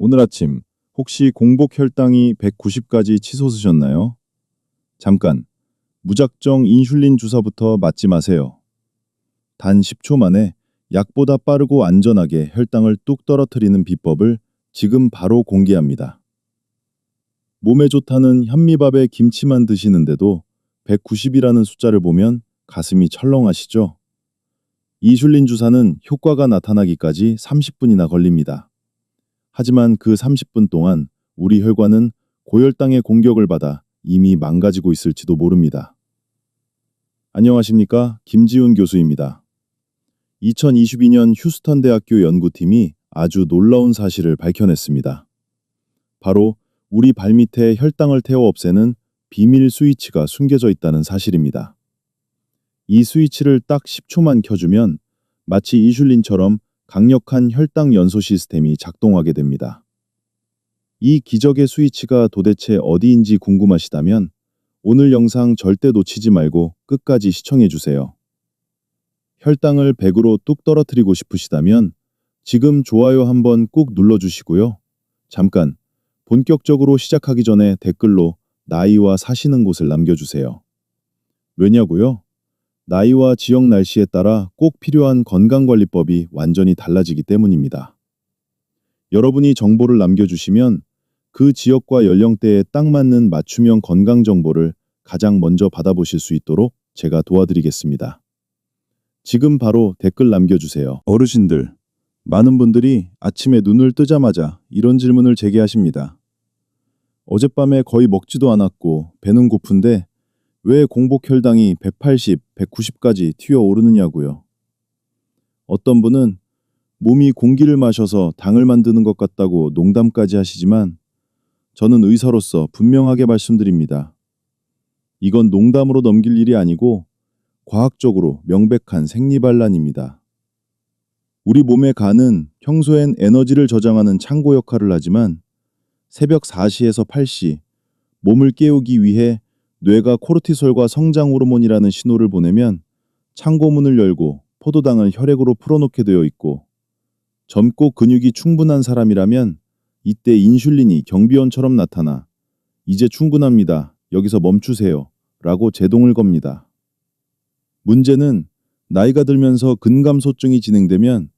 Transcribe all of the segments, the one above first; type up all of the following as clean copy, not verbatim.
오늘 아침 혹시 공복 혈당이 190까지 치솟으셨나요? 잠깐, 무작정 인슐린 주사부터 맞지 마세요. 단 10초 만에 약보다 빠르고 안전하게 혈당을 뚝 떨어뜨리는 비법을 지금 바로 공개합니다. 몸에 좋다는 현미밥에 김치만 드시는데도 190이라는 숫자를 보면 가슴이 철렁하시죠? 인슐린 주사는 효과가 나타나기까지 30분이나 걸립니다. 하지만 그 30분 동안 우리 혈관은 고혈당의 공격을 받아 이미 망가지고 있을지도 모릅니다. 안녕하십니까? 김지훈 교수입니다. 2022년 휴스턴 대학교 연구팀이 아주 놀라운 사실을 밝혀냈습니다. 바로 우리 발밑에 혈당을 태워 없애는 비밀 스위치가 숨겨져 있다는 사실입니다. 이 스위치를 딱 10초만 켜주면 마치 인슐린처럼 강력한 혈당 연소 시스템이 작동하게 됩니다. 이 기적의 스위치가 도대체 어디인지 궁금하시다면 오늘 영상 절대 놓치지 말고 끝까지 시청해주세요. 혈당을 100으로 뚝 떨어뜨리고 싶으시다면 지금 좋아요 한번 꾹 눌러주시고요. 잠깐, 본격적으로 시작하기 전에 댓글로 나이와 사시는 곳을 남겨주세요. 왜냐고요? 나이와 지역 날씨에 따라 꼭 필요한 건강관리법이 완전히 달라지기 때문입니다. 여러분이 정보를 남겨주시면 그 지역과 연령대에 딱 맞는 맞춤형 건강 정보를 가장 먼저 받아보실 수 있도록 제가 도와드리겠습니다. 지금 바로 댓글 남겨주세요. 어르신들, 많은 분들이 아침에 눈을 뜨자마자 이런 질문을 제기하십니다. 어젯밤에 거의 먹지도 않았고 배는 고픈데 왜 공복 혈당이 180, 190까지 튀어오르느냐고요. 어떤 분은 몸이 공기를 마셔서 당을 만드는 것 같다고 농담까지 하시지만 저는 의사로서 분명하게 말씀드립니다. 이건 농담으로 넘길 일이 아니고 과학적으로 명백한 생리반란입니다. 우리 몸의 간은 평소엔 에너지를 저장하는 창고 역할을 하지만 새벽 4시에서 8시 몸을 깨우기 위해 뇌가 코르티솔과 성장 호르몬이라는 신호를 보내면 창고문을 열고 포도당을 혈액으로 풀어놓게 되어 있고 젊고 근육이 충분한 사람이라면 이때 인슐린이 경비원처럼 나타나 이제 충분합니다. 여기서 멈추세요. 라고 제동을 겁니다. 문제는 나이가 들면서 근감소증이 진행되면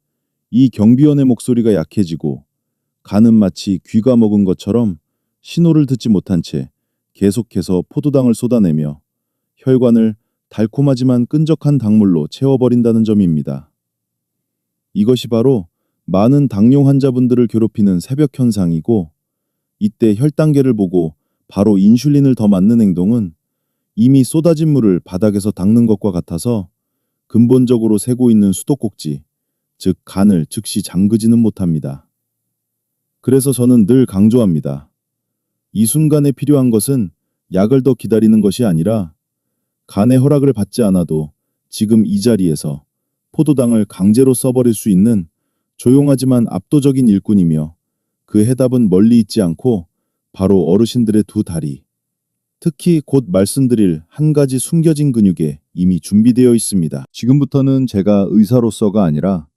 이 경비원의 목소리가 약해지고 간은 마치 귀가 먹은 것처럼 신호를 듣지 못한 채 계속해서 포도당을 쏟아내며 혈관을 달콤하지만 끈적한 당물로 채워버린다는 점입니다. 이것이 바로 많은 당뇨 환자분들을 괴롭히는 새벽 현상이고 이때 혈당계를 보고 바로 인슐린을 더 맞는 행동은 이미 쏟아진 물을 바닥에서 닦는 것과 같아서 근본적으로 새고 있는 수도꼭지, 즉 간을 즉시 잠그지는 못합니다. 그래서 저는 늘 강조합니다. 이 순간에 필요한 것은 약을 더 기다리는 것이 아니라 간의 허락을 받지 않아도 지금 이 자리에서 포도당을 강제로 써버릴 수 있는 조용하지만 압도적인 일꾼이며 그 해답은 멀리 있지 않고 바로 어르신들의 두 다리, 특히 곧 말씀드릴 한 가지 숨겨진 근육에 이미 준비되어 있습니다. 지금부터는 제가 의사로서가 아니라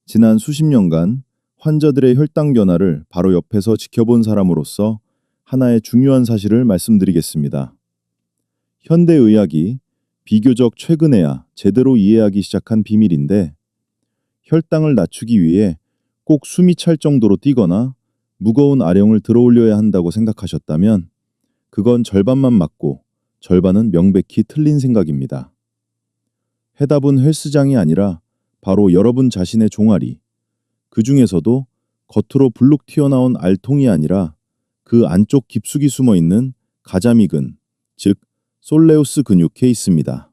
지난 수십 년간 환자들의 혈당 변화를 바로 옆에서 지켜본 사람으로서 하나의 중요한 사실을 말씀드리겠습니다. 현대의학이 비교적 최근에야 제대로 이해하기 시작한 비밀인데 혈당을 낮추기 위해 꼭 숨이 찰 정도로 뛰거나 무거운 아령을 들어올려야 한다고 생각하셨다면 그건 절반만 맞고 절반은 명백히 틀린 생각입니다. 해답은 헬스장이 아니라 바로 여러분 자신의 종아리, 그 중에서도 겉으로 불룩 튀어나온 알통이 아니라 그 안쪽 깊숙이 숨어있는 가자미근, 즉 솔레우스 근육에 있습니다.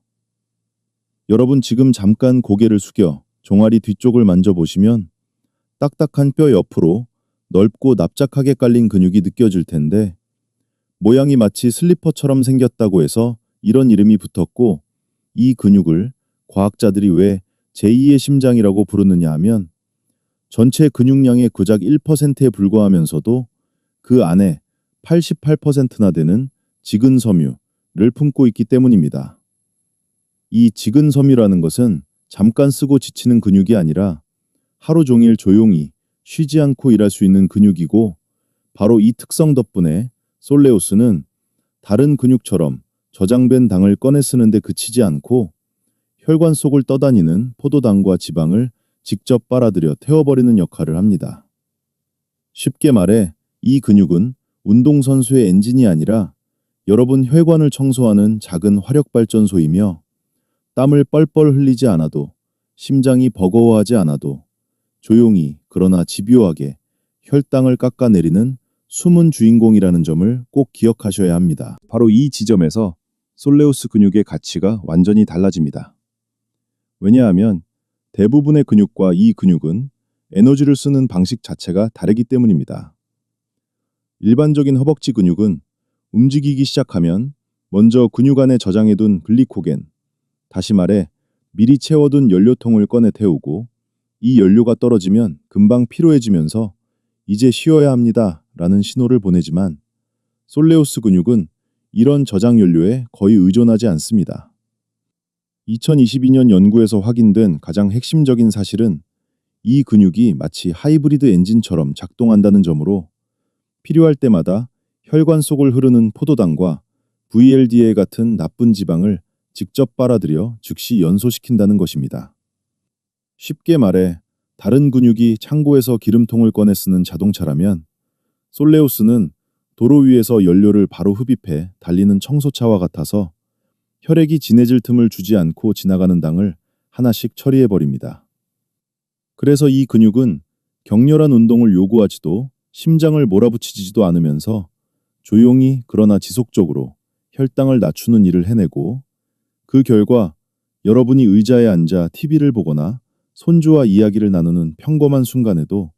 여러분 지금 잠깐 고개를 숙여 종아리 뒤쪽을 만져보시면 딱딱한 뼈 옆으로 넓고 납작하게 깔린 근육이 느껴질 텐데 모양이 마치 슬리퍼처럼 생겼다고 해서 이런 이름이 붙었고 이 근육을 과학자들이 왜 제2의 심장이라고 부르느냐 하면 전체 근육량의 고작 1%에 불과하면서도 그 안에 88%나 되는 지근섬유를 품고 있기 때문입니다. 이 지근섬유라는 것은 잠깐 쓰고 지치는 근육이 아니라 하루 종일 조용히 쉬지 않고 일할 수 있는 근육이고 바로 이 특성 덕분에 솔레우스는 다른 근육처럼 저장된 당을 꺼내 쓰는데 그치지 않고 혈관 속을 떠다니는 포도당과 지방을 직접 빨아들여 태워버리는 역할을 합니다. 쉽게 말해 이 근육은 운동선수의 엔진이 아니라 여러분 혈관을 청소하는 작은 화력발전소이며 땀을 뻘뻘 흘리지 않아도 심장이 버거워하지 않아도 조용히 그러나 집요하게 혈당을 깎아내리는 숨은 주인공이라는 점을 꼭 기억하셔야 합니다. 바로 이 지점에서 솔레우스 근육의 가치가 완전히 달라집니다. 왜냐하면 대부분의 근육과 이 근육은 에너지를 쓰는 방식 자체가 다르기 때문입니다. 일반적인 허벅지 근육은 움직이기 시작하면 먼저 근육 안에 저장해둔 글리코겐, 다시 말해 미리 채워둔 연료통을 꺼내 태우고 이 연료가 떨어지면 금방 피로해지면서 이제 쉬어야 합니다 라는 신호를 보내지만 솔레우스 근육은 이런 저장 연료에 거의 의존하지 않습니다. 2022년 연구에서 확인된 가장 핵심적인 사실은 이 근육이 마치 하이브리드 엔진처럼 작동한다는 점으로 필요할 때마다 혈관 속을 흐르는 포도당과 VLDL 같은 나쁜 지방을 직접 빨아들여 즉시 연소시킨다는 것입니다. 쉽게 말해 다른 근육이 창고에서 기름통을 꺼내 쓰는 자동차라면 솔레우스는 도로 위에서 연료를 바로 흡입해 달리는 청소차와 같아서 혈액이 진해질 틈을 주지 않고 지나가는 당을 하나씩 처리해버립니다. 그래서 이 근육은 격렬한 운동을 요구하지도 심장을 몰아붙이지도 않으면서 조용히 그러나 지속적으로 혈당을 낮추는 일을 해내고 그 결과 여러분이 의자에 앉아 TV를 보거나 손주와 이야기를 나누는 평범한 순간에도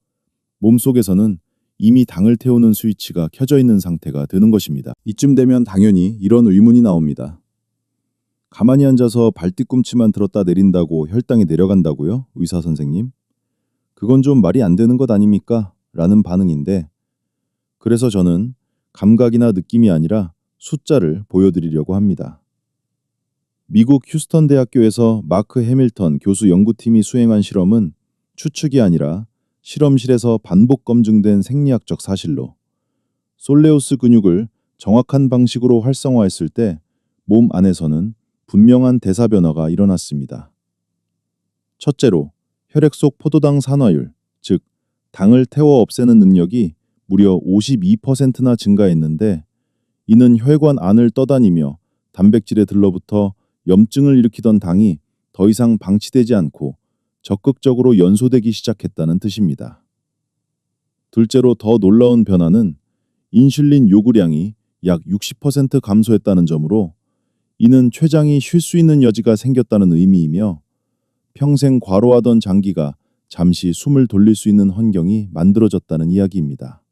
몸속에서는 이미 당을 태우는 스위치가 켜져 있는 상태가 되는 것입니다. 이쯤 되면 당연히 이런 의문이 나옵니다. 가만히 앉아서 발 뒤꿈치만 들었다 내린다고 혈당이 내려간다고요? 의사 선생님? 그건 좀 말이 안 되는 것 아닙니까? 라는 반응인데 그래서 저는 감각이나 느낌이 아니라 숫자를 보여드리려고 합니다. 미국 휴스턴 대학교에서 마크 해밀턴 교수 연구팀이 수행한 실험은 추측이 아니라 실험실에서 반복 검증된 생리학적 사실로 솔레우스 근육을 정확한 방식으로 활성화했을 때 몸 안에서는 분명한 대사 변화가 일어났습니다. 첫째로 혈액 속 포도당 산화율, 즉 당을 태워 없애는 능력이 무려 52%나 증가했는데 이는 혈관 안을 떠다니며 단백질에 들러붙어 염증을 일으키던 당이 더 이상 방치되지 않고 적극적으로 연소되기 시작했다는 뜻입니다. 둘째로 더 놀라운 변화는 인슐린 요구량이 약 60% 감소했다는 점으로 이는 췌장이 쉴 수 있는 여지가 생겼다는 의미이며 평생 과로하던 장기가 잠시 숨을 돌릴 수 있는 환경이 만들어졌다는 이야기입니다.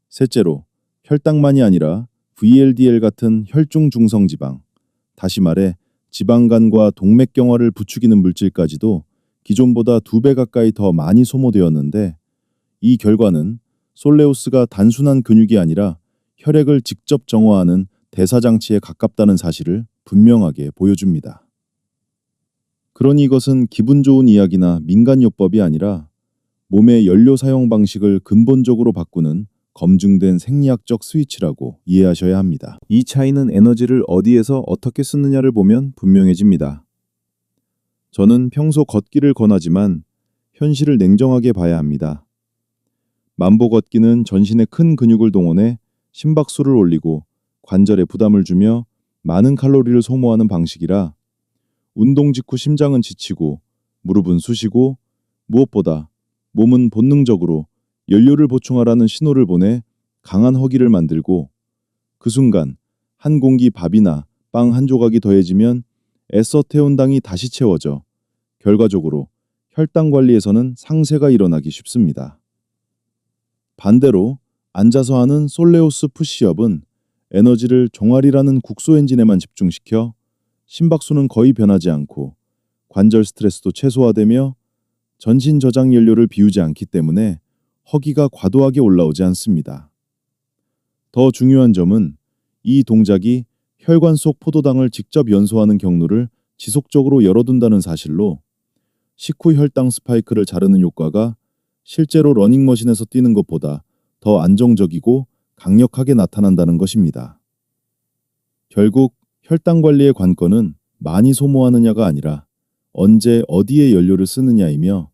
셋째로 혈당만이 아니라 VLDL 같은 혈중 중성지방, 다시 말해 지방간과 동맥경화를 부추기는 물질까지도 기존보다 2배 가까이 더 많이 소모되었는데 이 결과는 솔레우스가 단순한 근육이 아니라 혈액을 직접 정화하는 대사장치에 가깝다는 사실을 분명하게 보여줍니다. 그러니 이것은 기분 좋은 이야기나 민간요법이 아니라 몸의 연료 사용 방식을 근본적으로 바꾸는 검증된 생리학적 스위치라고 이해하셔야 합니다. 이 차이는 에너지를 어디에서 어떻게 쓰느냐를 보면 분명해집니다. 저는 평소 걷기를 권하지만 현실을 냉정하게 봐야 합니다. 만보 걷기는 전신의 큰 근육을 동원해 심박수를 올리고 관절에 부담을 주며 많은 칼로리를 소모하는 방식이라 운동 직후 심장은 지치고 무릎은 쑤시고 무엇보다 몸은 본능적으로 연료를 보충하라는 신호를 보내 강한 허기를 만들고 그 순간 한 공기 밥이나 빵 한 조각이 더해지면 애써 태운 당이 다시 채워져 결과적으로 혈당 관리에서는 상쇄가 일어나기 쉽습니다. 반대로 앉아서 하는 솔레우스 푸시업은 에너지를 종아리라는 국소 엔진에만 집중시켜 심박수는 거의 변하지 않고 관절 스트레스도 최소화되며 전신 저장 연료를 비우지 않기 때문에 허기가 과도하게 올라오지 않습니다. 더 중요한 점은 이 동작이 혈관 속 포도당을 직접 연소하는 경로를 지속적으로 열어둔다는 사실로 식후 혈당 스파이크를 자르는 효과가 실제로 러닝머신에서 뛰는 것보다 더 안정적이고 강력하게 나타난다는 것입니다. 결국 혈당 관리의 관건은 많이 소모하느냐가 아니라 언제 어디에 연료를 쓰느냐이며,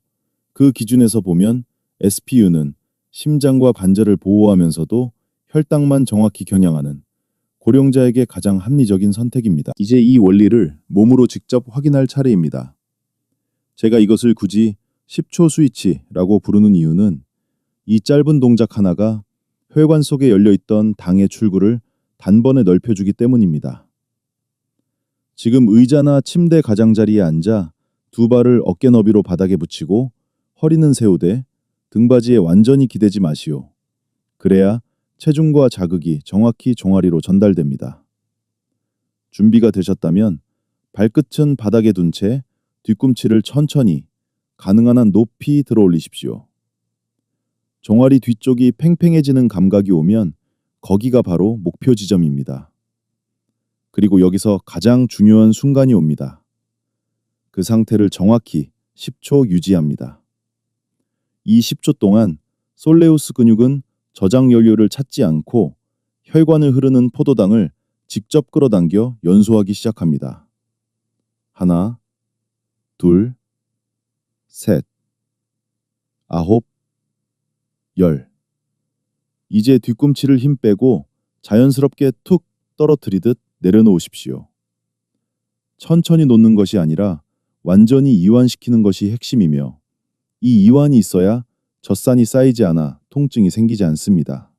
그 기준에서 보면 SPU는 심장과 관절을 보호하면서도 혈당만 정확히 겨냥하는 고령자에게 가장 합리적인 선택입니다. 이제 이 원리를 몸으로 직접 확인할 차례입니다. 제가 이것을 굳이 10초 스위치라고 부르는 이유는 이 짧은 동작 하나가 혈관 속에 열려있던 당의 출구를 단번에 넓혀주기 때문입니다. 지금 의자나 침대 가장자리에 앉아 두 발을 어깨 너비로 바닥에 붙이고 허리는 세우되 등받이에 완전히 기대지 마시오. 그래야 체중과 자극이 정확히 종아리로 전달됩니다. 준비가 되셨다면 발끝은 바닥에 둔 채 뒤꿈치를 천천히 가능한 한 높이 들어 올리십시오. 종아리 뒤쪽이 팽팽해지는 감각이 오면 거기가 바로 목표 지점입니다. 그리고 여기서 가장 중요한 순간이 옵니다. 그 상태를 정확히 10초 유지합니다. 이 10초 동안 솔레우스 근육은 저장 연료를 찾지 않고 혈관을 흐르는 포도당을 직접 끌어당겨 연소하기 시작합니다. 하나, 둘, 셋, 아홉, 열. 이제 뒤꿈치를 힘 빼고 자연스럽게 툭 떨어뜨리듯 내려놓으십시오. 천천히 놓는 것이 아니라 완전히 이완시키는 것이 핵심이며, 이 이완이 있어야 젖산이 쌓이지 않아 통증이 생기지 않습니다.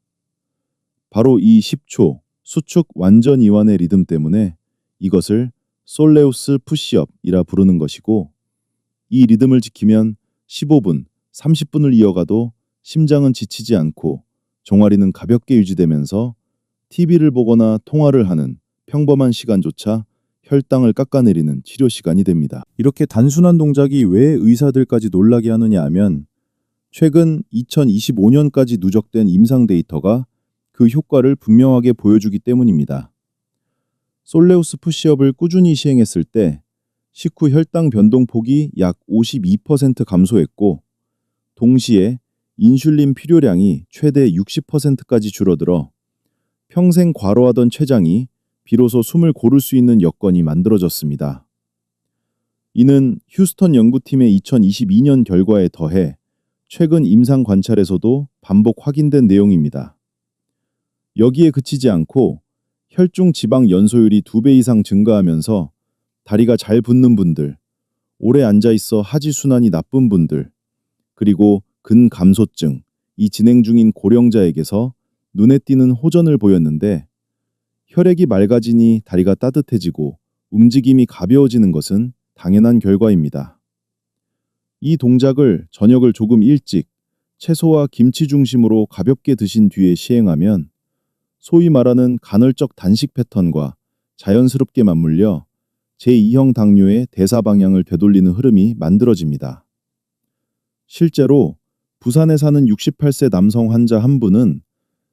바로 이 10초 수축 완전 이완의 리듬 때문에 이것을 솔레우스 푸시업이라 부르는 것이고, 이 리듬을 지키면 15분, 30분을 이어가도 심장은 지치지 않고 종아리는 가볍게 유지되면서 TV를 보거나 통화를 하는 평범한 시간조차 혈당을 깎아내리는 치료 시간이 됩니다. 이렇게 단순한 동작이 왜 의사들까지 놀라게 하느냐 하면, 최근 2025년까지 누적된 임상 데이터가 그 효과를 분명하게 보여주기 때문입니다. 솔레우스 푸시업을 꾸준히 시행했을 때 식후 혈당 변동폭이 약 52% 감소했고, 동시에 인슐린 필요량이 최대 60%까지 줄어들어 평생 과로하던 췌장이 비로소 숨을 고를 수 있는 여건이 만들어졌습니다. 이는 휴스턴 연구팀의 2022년 결과에 더해 최근 임상 관찰에서도 반복 확인된 내용입니다. 여기에 그치지 않고 혈중 지방 연소율이 2배 이상 증가하면서 다리가 잘 붓는 분들, 오래 앉아있어 하지순환이 나쁜 분들, 그리고 근감소증, 이 진행 중인 고령자에게서 눈에 띄는 호전을 보였는데, 혈액이 맑아지니 다리가 따뜻해지고 움직임이 가벼워지는 것은 당연한 결과입니다. 이 동작을 저녁을 조금 일찍 채소와 김치 중심으로 가볍게 드신 뒤에 시행하면 소위 말하는 간헐적 단식 패턴과 자연스럽게 맞물려 제2형 당뇨의 대사 방향을 되돌리는 흐름이 만들어집니다. 실제로 부산에 사는 68세 남성 환자 한 분은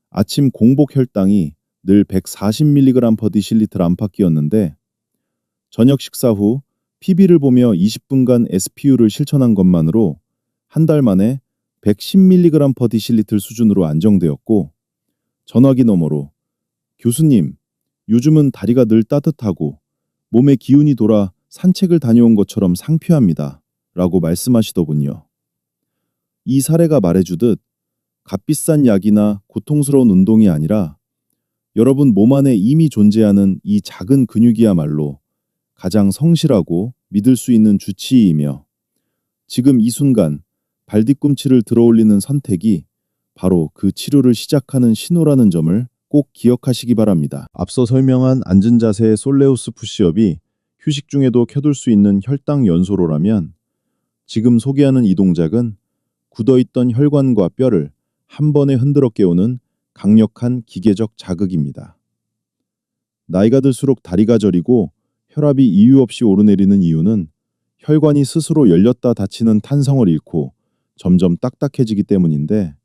아침 공복 혈당이 늘 140mg/dL 안팎이었는데, 저녁 식사 후 PB를 보며 20분간 SPU를 실천한 것만으로 한 달 만에 110mg/dL 수준으로 안정되었고, 전화기 너머로 "교수님, 요즘은 다리가 늘 따뜻하고 몸에 기운이 돌아 산책을 다녀온 것처럼 상쾌합니다" 라고 말씀하시더군요. 이 사례가 말해주듯 값비싼 약이나 고통스러운 운동이 아니라 여러분 몸 안에 이미 존재하는 이 작은 근육이야말로 가장 성실하고 믿을 수 있는 주치의이며, 지금 이 순간 발뒤꿈치를 들어올리는 선택이 바로 그 치료를 시작하는 신호라는 점을 꼭 기억하시기 바랍니다. 앞서 설명한 앉은 자세의 솔레우스 푸시업이 휴식 중에도 켜둘 수 있는 혈당 연소로라면, 지금 소개하는 이 동작은 굳어있던 혈관과 뼈를 한 번에 흔들어 깨우는 강력한 기계적 자극입니다. 나이가 들수록 다리가 저리고 혈압이 이유 없이 오르내리는 이유는 혈관이 스스로 열렸다 닫히는 탄성을 잃고 점점 딱딱해지기 때문인데,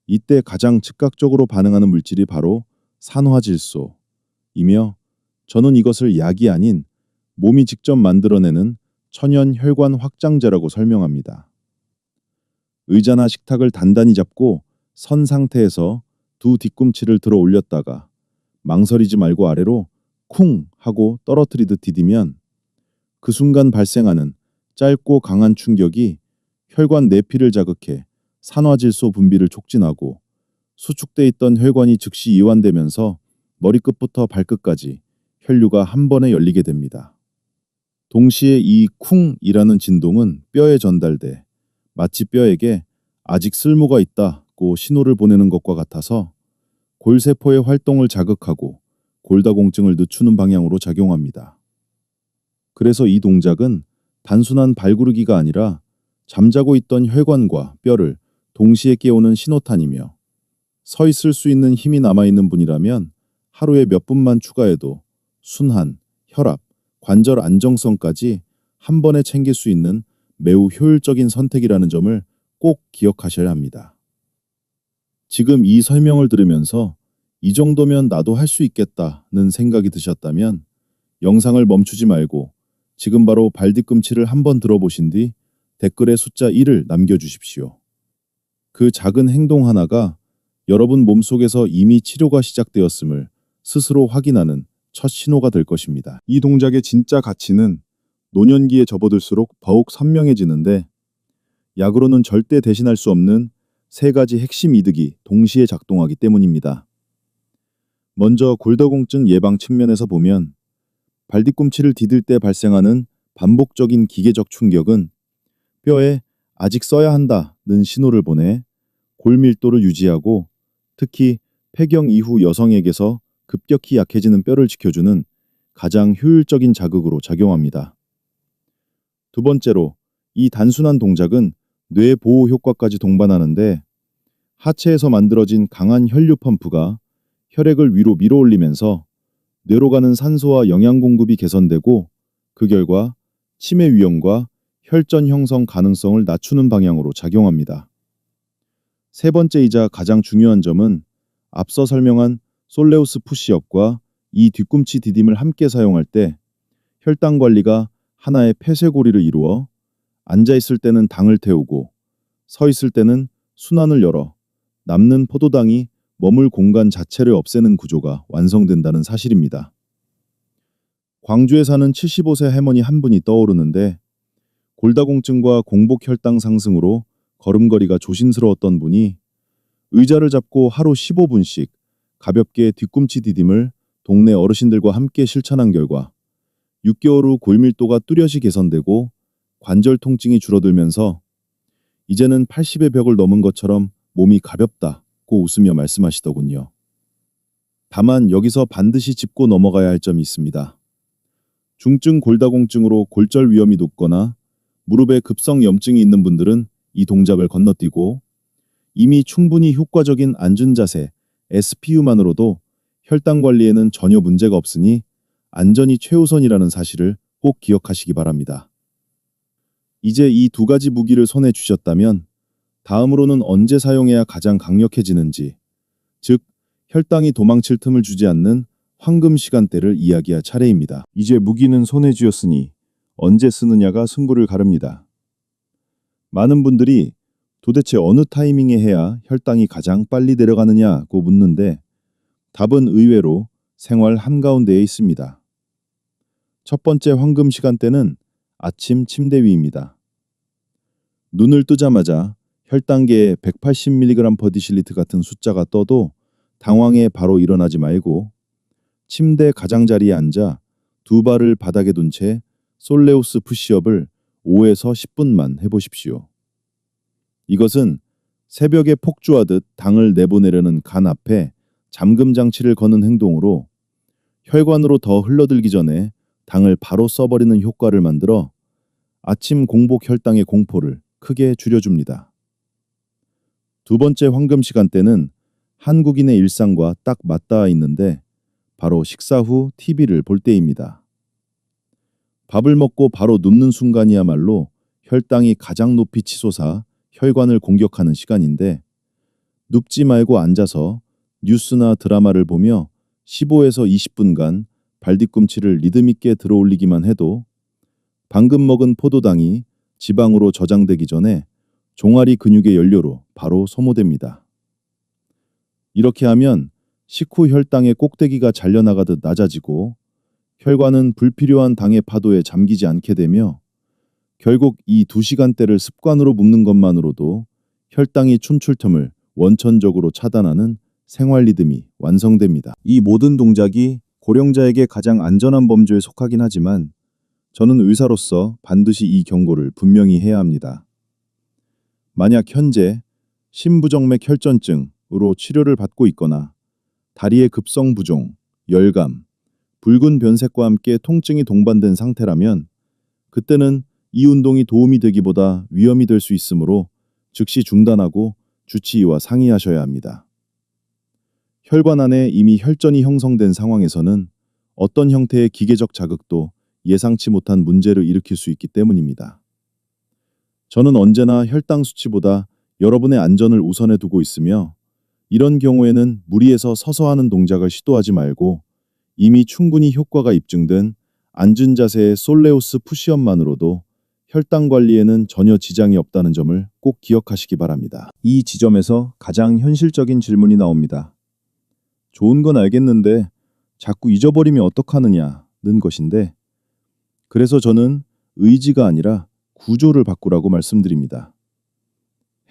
이때 가장 즉각적으로 반응하는 물질이 바로 산화질소이며, 저는 이것을 약이 아닌 몸이 직접 만들어내는 천연 혈관 확장제라고 설명합니다. 의자나 식탁을 단단히 잡고 선 상태에서 두 뒤꿈치를 들어 올렸다가 망설이지 말고 아래로 쿵 하고 떨어뜨리듯 디디면 그 순간 발생하는 짧고 강한 충격이 혈관 내피를 자극해 산화질소 분비를 촉진하고 수축돼 있던 혈관이 즉시 이완되면서 머리끝부터 발끝까지 혈류가 한 번에 열리게 됩니다. 동시에 이 쿵이라는 진동은 뼈에 전달돼 마치 뼈에게 아직 쓸모가 있다고 신호를 보내는 것과 같아서 골세포의 활동을 자극하고 골다공증을 늦추는 방향으로 작용합니다. 그래서 이 동작은 단순한 발구르기가 아니라 잠자고 있던 혈관과 뼈를 동시에 깨우는 신호탄이며 서 있을 수 있는 힘이 남아있는 분이라면 하루에 몇 분만 추가해도 순환, 혈압, 관절 안정성까지 한 번에 챙길 수 있는 매우 효율적인 선택이라는 점을 꼭 기억하셔야 합니다. 지금 이 설명을 들으면서 이 정도면 나도 할 수 있겠다는 생각이 드셨다면 영상을 멈추지 말고 지금 바로 발 뒤꿈치를 한번 들어보신 뒤 댓글에 숫자 1을 남겨주십시오. 그 작은 행동 하나가 여러분 몸속에서 이미 치료가 시작되었음을 스스로 확인하는 첫 신호가 될 것입니다. 이 동작의 진짜 가치는 노년기에 접어들수록 더욱 선명해지는데 약으로는 절대 대신할 수 없는 세 가지 핵심 이득이 동시에 작동하기 때문입니다. 먼저 골다공증 예방 측면에서 보면 발뒤꿈치를 디딜 때 발생하는 반복적인 기계적 충격은 뼈에 아직 써야 한다는 신호를 보내 골 밀도를 유지하고 특히 폐경 이후 여성에게서 급격히 약해지는 뼈를 지켜주는 가장 효율적인 자극으로 작용합니다. 두 번째로 이 단순한 동작은 뇌 보호 효과까지 동반하는데 하체에서 만들어진 강한 혈류 펌프가 혈액을 위로 밀어올리면서 뇌로 가는 산소와 영양 공급이 개선되고 그 결과 치매 위험과 혈전 형성 가능성을 낮추는 방향으로 작용합니다. 세 번째이자 가장 중요한 점은 앞서 설명한 솔레우스 푸시업과 이 뒤꿈치 디딤을 함께 사용할 때 혈당 관리가 하나의 폐쇄고리를 이루어 앉아있을 때는 당을 태우고 서 있을 때는 순환을 열어 남는 포도당이 머물 공간 자체를 없애는 구조가 완성된다는 사실입니다. 광주에 사는 75세 할머니 한 분이 떠오르는데 골다공증과 공복 혈당 상승으로 걸음걸이가 조심스러웠던 분이 의자를 잡고 하루 15분씩 가볍게 뒤꿈치 디딤을 동네 어르신들과 함께 실천한 결과 6개월 후 골밀도가 뚜렷이 개선되고 관절 통증이 줄어들면서 이제는 80의 벽을 넘은 것처럼 몸이 가볍다고 웃으며 말씀하시더군요. 다만 여기서 반드시 짚고 넘어가야 할 점이 있습니다. 중증 골다공증으로 골절 위험이 높거나 무릎에 급성 염증이 있는 분들은 이 동작을 건너뛰고 이미 충분히 효과적인 앉은 자세 SPU만으로도 혈당 관리에는 전혀 문제가 없으니 안전이 최우선이라는 사실을 꼭 기억하시기 바랍니다. 이제 이 두 가지 무기를 손에 쥐셨다면 다음으로는 언제 사용해야 가장 강력해지는지, 즉 혈당이 도망칠 틈을 주지 않는 황금 시간대를 이야기할 차례입니다. 이제 무기는 손에 쥐었으니 언제 쓰느냐가 승부를 가릅니다. 많은 분들이 도대체 어느 타이밍에 해야 혈당이 가장 빨리 내려가느냐고 묻는데 답은 의외로 생활 한가운데에 있습니다. 첫 번째 황금 시간대는 아침 침대 위입니다. 눈을 뜨자마자 혈당계에 180mg/dL 같은 숫자가 떠도 당황해 바로 일어나지 말고 침대 가장자리에 앉아 두 발을 바닥에 둔 채 솔레우스 푸시업을 5에서 10분만 해보십시오. 이것은 새벽에 폭주하듯 당을 내보내려는 간 앞에 잠금 장치를 거는 행동으로 혈관으로 더 흘러들기 전에 당을 바로 써버리는 효과를 만들어 아침 공복 혈당의 공포를 크게 줄여줍니다. 두 번째 황금 시간대는 한국인의 일상과 딱 맞닿아 있는데 바로 식사 후 TV를 볼 때입니다. 밥을 먹고 바로 눕는 순간이야말로 혈당이 가장 높이 치솟아 혈관을 공격하는 시간인데 눕지 말고 앉아서 뉴스나 드라마를 보며 15에서 20분간 발뒤꿈치를 리듬 있게 들어올리기만 해도 방금 먹은 포도당이 지방으로 저장되기 전에 종아리 근육의 연료로 바로 소모됩니다. 이렇게 하면 식후 혈당의 꼭대기가 잘려나가듯 낮아지고 혈관은 불필요한 당의 파도에 잠기지 않게 되며 결국 이 2시간대를 습관으로 묵는 것만으로도 혈당이 춤출 틈을 원천적으로 차단하는 생활 리듬이 완성됩니다. 이 모든 동작이 고령자에게 가장 안전한 범주에 속하긴 하지만 저는 의사로서 반드시 이 경고를 분명히 해야 합니다. 만약 현재 심부정맥 혈전증으로 치료를 받고 있거나 다리의 급성 부종, 열감, 붉은 변색과 함께 통증이 동반된 상태라면 그때는 이 운동이 도움이 되기보다 위험이 될 수 있으므로 즉시 중단하고 주치의와 상의하셔야 합니다. 혈관 안에 이미 혈전이 형성된 상황에서는 어떤 형태의 기계적 자극도 예상치 못한 문제를 일으킬 수 있기 때문입니다. 저는 언제나 혈당 수치보다 여러분의 안전을 우선해 두고 있으며 이런 경우에는 무리해서 서서 하는 동작을 시도하지 말고 이미 충분히 효과가 입증된 앉은 자세의 솔레우스 푸시업만으로도 혈당 관리에는 전혀 지장이 없다는 점을 꼭 기억하시기 바랍니다. 이 지점에서 가장 현실적인 질문이 나옵니다. 좋은 건 알겠는데 자꾸 잊어버리면 어떡하느냐는 것인데 그래서 저는 의지가 아니라 구조를 바꾸라고 말씀드립니다.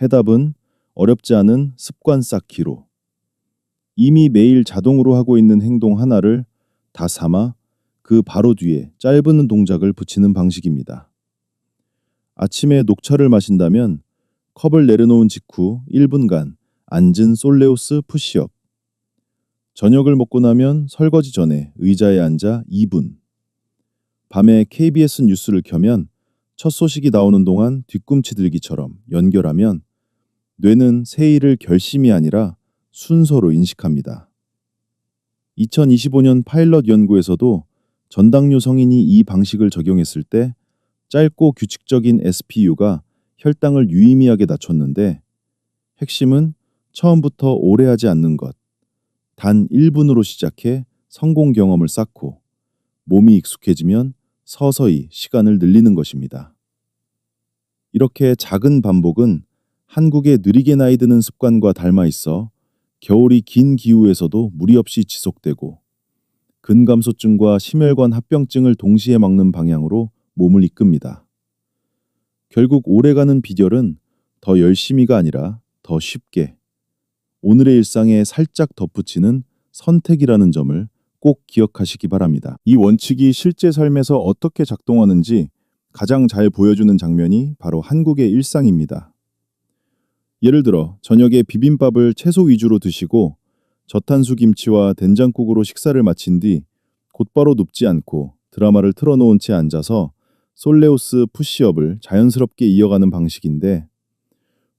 해답은 어렵지 않은 습관 쌓기로 이미 매일 자동으로 하고 있는 행동 하나를 다 삼아 그 바로 뒤에 짧은 동작을 붙이는 방식입니다. 아침에 녹차를 마신다면 컵을 내려놓은 직후 1분간 앉은 솔레우스 푸시업. 저녁을 먹고 나면 설거지 전에 의자에 앉아 2분. 밤에 KBS 뉴스를 켜면 첫 소식이 나오는 동안 뒤꿈치 들기처럼 연결하면 뇌는 새 일을 결심이 아니라 순서로 인식합니다. 2025년 파일럿 연구에서도 전당뇨 성인이 이 방식을 적용했을 때 짧고 규칙적인 SPU가 혈당을 유의미하게 낮췄는데 핵심은 처음부터 오래 하지 않는 것. 단 1분으로 시작해 성공 경험을 쌓고 몸이 익숙해지면 서서히 시간을 늘리는 것입니다. 이렇게 작은 반복은 한국의 느리게 나이 드는 습관과 닮아 있어 겨울이 긴 기후에서도 무리 없이 지속되고 근감소증과 심혈관 합병증을 동시에 막는 방향으로 몸을 이끕니다. 결국 오래가는 비결은 더 열심히가 아니라 더 쉽게 오늘의 일상에 살짝 덧붙이는 선택이라는 점을 꼭 기억하시기 바랍니다. 이 원칙이 실제 삶에서 어떻게 작동하는지 가장 잘 보여주는 장면이 바로 한국의 일상입니다. 예를 들어 저녁에 비빔밥을 채소 위주로 드시고 저탄수 김치와 된장국으로 식사를 마친 뒤 곧바로 눕지 않고 드라마를 틀어놓은 채 앉아서 솔레우스 푸시업을 자연스럽게 이어가는 방식인데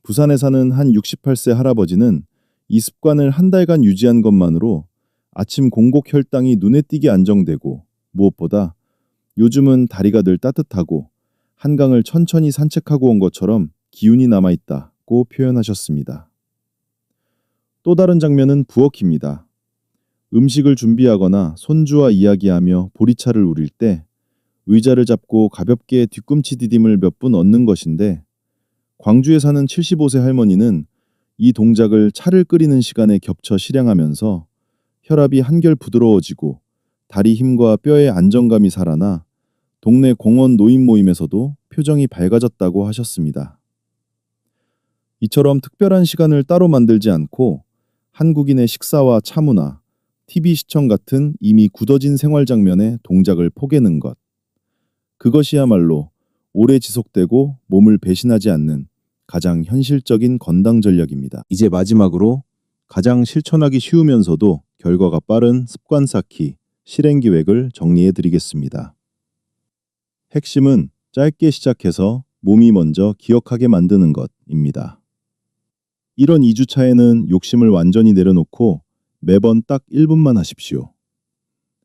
부산에 사는 한 68세 할아버지는 이 습관을 한 달간 유지한 것만으로 아침 공복 혈당이 눈에 띄게 안정되고 무엇보다 요즘은 다리가 늘 따뜻하고 한강을 천천히 산책하고 온 것처럼 기운이 남아있다고 표현하셨습니다. 또 다른 장면은 부엌입니다. 음식을 준비하거나 손주와 이야기하며 보리차를 우릴 때 의자를 잡고 가볍게 뒤꿈치 디딤을 몇 분 얻는 것인데 광주에 사는 75세 할머니는 이 동작을 차를 끓이는 시간에 겹쳐 실행하면서 혈압이 한결 부드러워지고 다리 힘과 뼈의 안정감이 살아나 동네 공원 노인 모임에서도 표정이 밝아졌다고 하셨습니다. 이처럼 특별한 시간을 따로 만들지 않고 한국인의 식사와 차문화, TV 시청 같은 이미 굳어진 생활 장면에 동작을 포개는 것. 그것이야말로 오래 지속되고 몸을 배신하지 않는 가장 현실적인 건강 전략입니다. 이제 마지막으로 가장 실천하기 쉬우면서도 결과가 빠른 습관 쌓기, 실행 계획을 정리해 드리겠습니다. 핵심은 짧게 시작해서 몸이 먼저 기억하게 만드는 것입니다. 이런 2주차에는 욕심을 완전히 내려놓고 매번 딱 1분만 하십시오.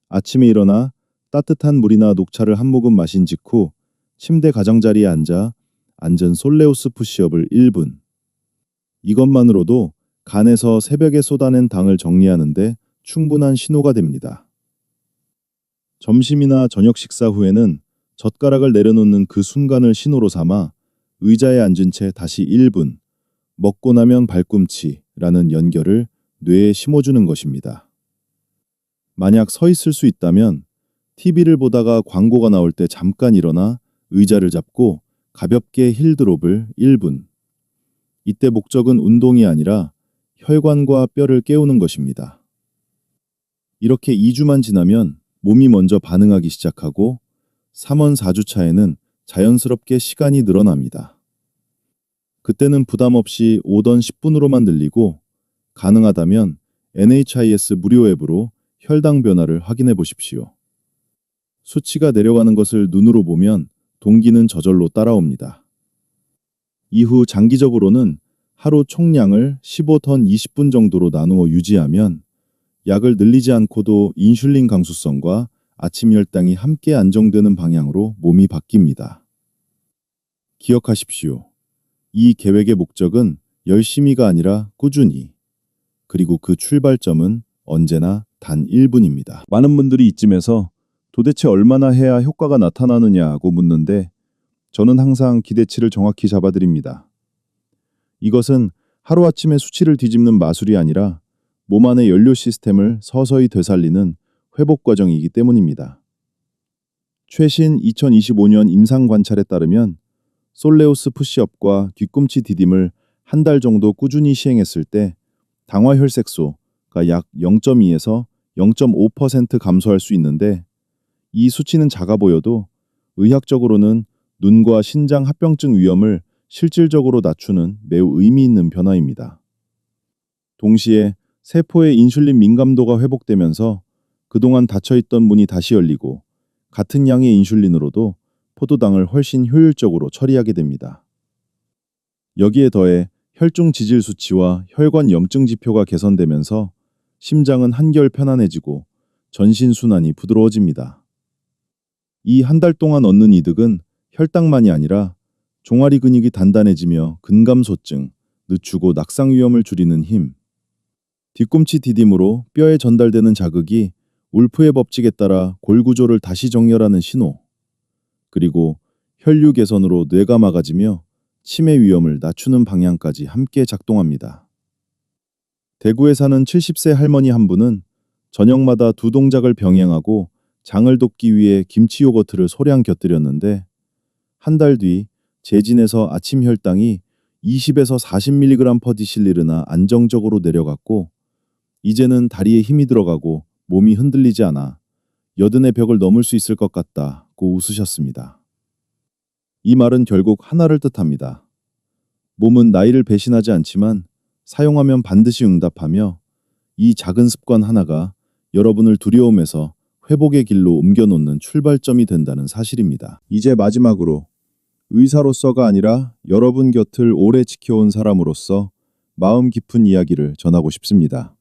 아침에 일어나 따뜻한 물이나 녹차를 한 모금 마신 직후 침대 가장자리에 앉아 앉은 솔레우스 푸시업을 1분. 이것만으로도 간에서 새벽에 쏟아낸 당을 정리하는데 충분한 신호가 됩니다. 점심이나 저녁 식사 후에는 젓가락을 내려놓는 그 순간을 신호로 삼아 의자에 앉은 채 다시 1분, 먹고 나면 발꿈치라는 연결을 뇌에 심어주는 것입니다. 만약 서 있을 수 있다면 TV를 보다가 광고가 나올 때 잠깐 일어나 의자를 잡고 가볍게 힐드롭을 1분. 이때 목적은 운동이 아니라 혈관과 뼈를 깨우는 것입니다. 이렇게 2주만 지나면 몸이 먼저 반응하기 시작하고 3원 4주 차에는 자연스럽게 시간이 늘어납니다. 그때는 부담 없이 오던 10분으로만 늘리고 가능하다면 NHIS 무료 앱으로 혈당 변화를 확인해 보십시오. 수치가 내려가는 것을 눈으로 보면 동기는 저절로 따라옵니다. 이후 장기적으로는 하루 총량을 15턴 20분 정도로 나누어 유지하면 약을 늘리지 않고도 인슐린 강수성과 아침 혈당이 함께 안정되는 방향으로 몸이 바뀝니다. 기억하십시오. 이 계획의 목적은 열심히가 아니라 꾸준히, 그리고 그 출발점은 언제나 단 1분입니다. 많은 분들이 이쯤에서 도대체 얼마나 해야 효과가 나타나느냐고 묻는데 저는 항상 기대치를 정확히 잡아드립니다. 이것은 하루아침에 수치를 뒤집는 마술이 아니라 몸 안의 연료 시스템을 서서히 되살리는 회복 과정이기 때문입니다. 최신 2025년 임상 관찰에 따르면 솔레오스 푸시업과 뒤꿈치 디딤을 한 달 정도 꾸준히 시행했을 때 당화혈색소가 약 0.2에서 0.5% 감소할 수 있는데, 이 수치는 작아 보여도 의학적으로는 눈과 신장 합병증 위험을 실질적으로 낮추는 매우 의미 있는 변화입니다. 동시에 세포의 인슐린 민감도가 회복되면서 그동안 닫혀있던 문이 다시 열리고 같은 양의 인슐린으로도 포도당을 훨씬 효율적으로 처리하게 됩니다. 여기에 더해 혈중 지질 수치와 혈관 염증 지표가 개선되면서 심장은 한결 편안해지고 전신 순환이 부드러워집니다. 이 한 달 동안 얻는 이득은 혈당만이 아니라 종아리 근육이 단단해지며 근감소증, 늦추고 낙상 위험을 줄이는 힘, 뒤꿈치 디딤으로 뼈에 전달되는 자극이 울프의 법칙에 따라 골 구조를 다시 정렬하는 신호, 그리고 혈류 개선으로 뇌가 막아지며 치매 위험을 낮추는 방향까지 함께 작동합니다. 대구에 사는 70세 할머니 한 분은 저녁마다 두 동작을 병행하고 장을 돕기 위해 김치 요거트를 소량 곁들였는데 한 달 뒤 재진에서 아침 혈당이 20에서 40mg/dl나 안정적으로 내려갔고, 이제는 다리에 힘이 들어가고 몸이 흔들리지 않아 여든의 벽을 넘을 수 있을 것 같다고 웃으셨습니다. 이 말은 결국 하나를 뜻합니다. 몸은 나이를 배신하지 않지만 사용하면 반드시 응답하며, 이 작은 습관 하나가 여러분을 두려움에서 회복의 길로 옮겨놓는 출발점이 된다는 사실입니다. 이제 마지막으로 의사로서가 아니라 여러분 곁을 오래 지켜온 사람으로서 마음 깊은 이야기를 전하고 싶습니다.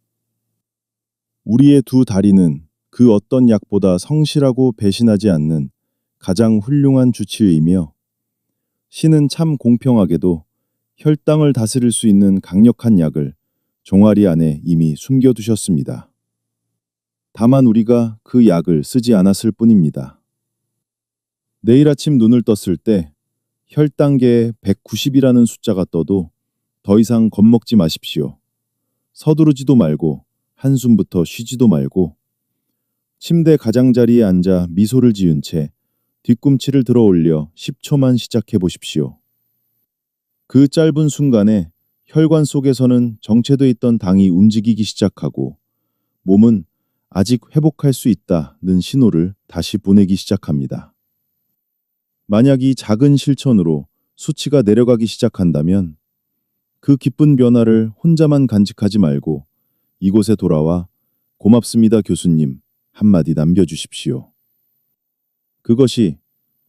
우리의 두 다리는 그 어떤 약보다 성실하고 배신하지 않는 가장 훌륭한 주치의이며, 신은 참 공평하게도 혈당을 다스릴 수 있는 강력한 약을 종아리 안에 이미 숨겨두셨습니다. 다만 우리가 그 약을 쓰지 않았을 뿐입니다. 내일 아침 눈을 떴을 때 혈당계에 190이라는 숫자가 떠도 더 이상 겁먹지 마십시오. 서두르지도 말고 한숨부터 쉬지도 말고 침대 가장자리에 앉아 미소를 지은 채 뒤꿈치를 들어 올려 10초만 시작해 보십시오. 그 짧은 순간에 혈관 속에서는 정체돼 있던 당이 움직이기 시작하고 몸은 아직 회복할 수 있다는 신호를 다시 보내기 시작합니다. 만약 이 작은 실천으로 수치가 내려가기 시작한다면 그 기쁜 변화를 혼자만 간직하지 말고 이곳에 돌아와 고맙습니다 교수님 한마디 남겨주십시오. 그것이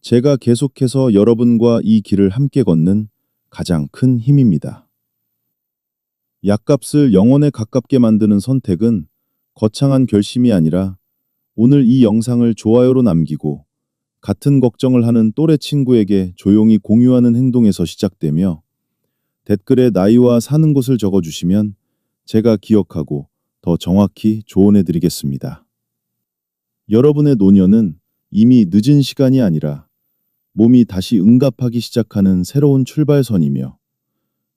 제가 계속해서 여러분과 이 길을 함께 걷는 가장 큰 힘입니다. 약값을 영혼에 가깝게 만드는 선택은 거창한 결심이 아니라 오늘 이 영상을 좋아요로 남기고 같은 걱정을 하는 또래 친구에게 조용히 공유하는 행동에서 시작되며, 댓글에 나이와 사는 곳을 적어주시면 제가 기억하고 더 정확히 조언해 드리겠습니다. 여러분의 노년은 이미 늦은 시간이 아니라 몸이 다시 응답하기 시작하는 새로운 출발선이며,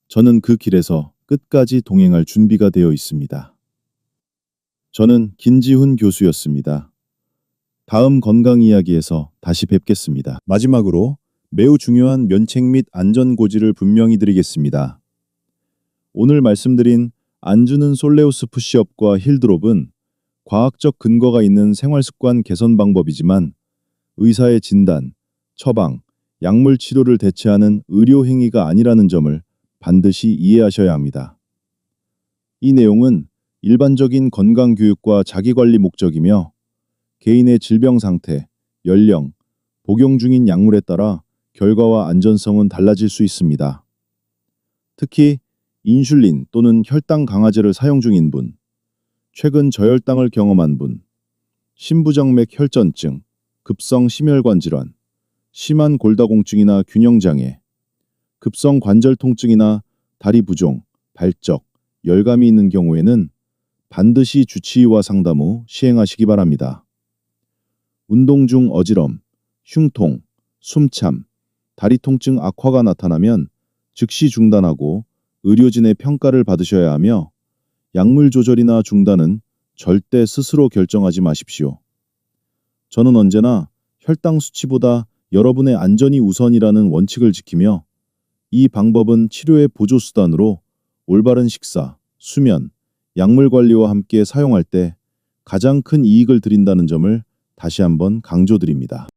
저는 그 길에서 끝까지 동행할 준비가 되어 있습니다. 저는 김지훈 교수였습니다. 다음 건강 이야기에서 다시 뵙겠습니다. 마지막으로 매우 중요한 면책 및 안전 고지를 분명히 드리겠습니다. 오늘 말씀드린 안주는 솔레우스 푸시업과 힐드롭은 과학적 근거가 있는 생활습관 개선 방법이지만 의사의 진단, 처방, 약물 치료를 대체하는 의료 행위가 아니라는 점을 반드시 이해하셔야 합니다. 이 내용은 일반적인 건강 교육과 자기관리 목적이며 개인의 질병 상태, 연령, 복용 중인 약물에 따라 결과와 안전성은 달라질 수 있습니다. 특히 인슐린 또는 혈당 강화제를 사용 중인 분, 최근 저혈당을 경험한 분, 심부정맥 혈전증, 급성 심혈관 질환, 심한 골다공증이나 균형장애, 급성 관절 통증이나 다리 부종, 발적, 열감이 있는 경우에는 반드시 주치의와 상담 후 시행하시기 바랍니다. 운동 중 어지럼, 흉통, 숨참, 다리 통증 악화가 나타나면 즉시 중단하고 의료진의 평가를 받으셔야 하며 약물 조절이나 중단은 절대 스스로 결정하지 마십시오. 저는 언제나 혈당 수치보다 여러분의 안전이 우선이라는 원칙을 지키며 이 방법은 치료의 보조수단으로 올바른 식사, 수면, 약물 관리와 함께 사용할 때 가장 큰 이익을 드린다는 점을 다시 한번 강조드립니다.